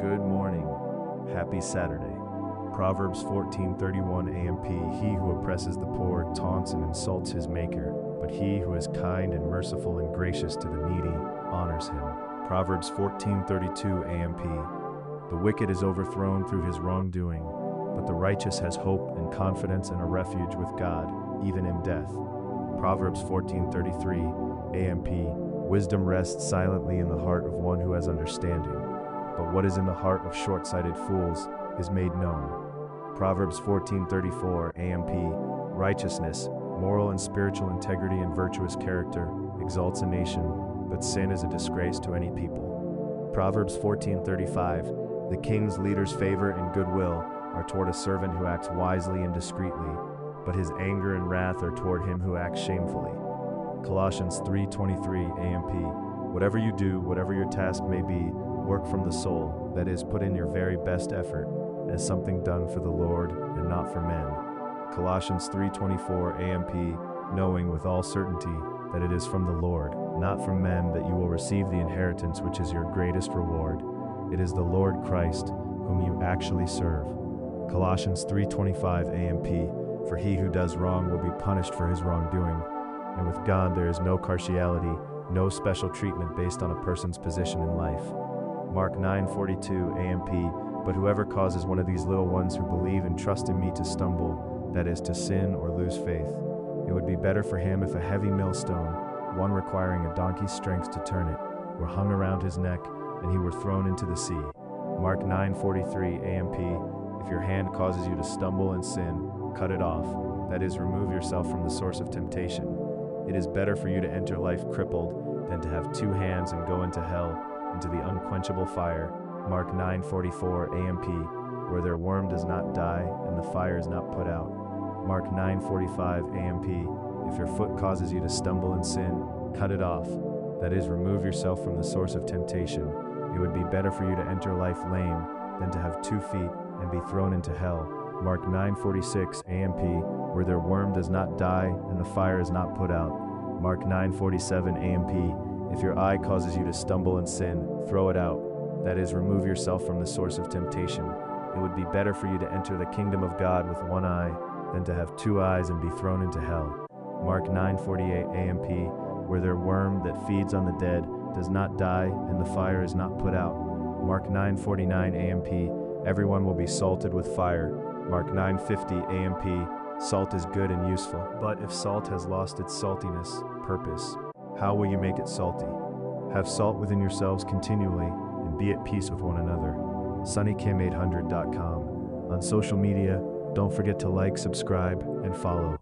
Good morning. Happy Saturday. Proverbs 14:31 AMP. He who oppresses the poor taunts and insults his maker, but he who is kind and merciful and gracious to the needy honors him. Proverbs 14:32 AMP. The wicked is overthrown through his wrongdoing, but the righteous has hope and confidence and a refuge with God, even in death. Proverbs 14:33 AMP. Wisdom rests silently in the heart of one who has understanding, but what is in the heart of short-sighted fools is made known. Proverbs 14:34 AMP. Righteousness, moral and spiritual integrity and virtuous character exalts a nation, but sin is a disgrace to any people. Proverbs 14:35 The king's leader's favor and goodwill are toward a servant who acts wisely and discreetly, but his anger and wrath are toward him who acts shamefully. Colossians 3:23 AMP. Whatever you do, whatever your task may be, work from the soul, that is, put in your very best effort, as something done for the Lord and not for men. Colossians 3:24 AMP. Knowing with all certainty that it is from the Lord, not from men, that you will receive the inheritance which is your greatest reward. It is the Lord Christ, whom you actually serve. Colossians 3:25 AMP. For he who does wrong will be punished for his wrongdoing, and with God there is no partiality, no special treatment based on a person's position in life. Mark 9:42 AMP. But whoever causes one of these little ones who believe and trust in me to stumble, that is, to sin or lose faith, it would be better for him if a heavy millstone, one requiring a donkey's strength to turn it, were hung around his neck and he were thrown into the sea. Mark 9:43 AMP. If your hand causes you to stumble and sin, cut it off, that is, remove yourself from the source of temptation. It is better for you to enter life crippled than to have two hands and go into hell, into the unquenchable fire. Mark 9:44 AMP. Where their worm does not die and the fire is not put out. Mark 9:45 AMP. If your foot causes you to stumble and sin, cut it off, that is, remove yourself from the source of temptation. It would be better for you to enter life lame than to have 2 feet and be thrown into hell. Mark 9:46 AMP. Where their worm does not die and the fire is not put out. Mark 9:47 AMP. If your eye causes you to stumble and sin, throw it out, that is, remove yourself from the source of temptation. It would be better for you to enter the kingdom of God with one eye than to have 2 eyes and be thrown into hell. Mark 9:48 AMP. Where their worm that feeds on the dead does not die and the fire is not put out. Mark 9:49 AMP. Everyone will be salted with fire. Mark 9:50 AMP. Salt is good and useful, but if salt has lost its saltiness, purpose, how will you make it salty? Have salt within yourselves continually, and be at peace with one another. SunnyKim800.com. On social media, don't forget to like, subscribe, and follow.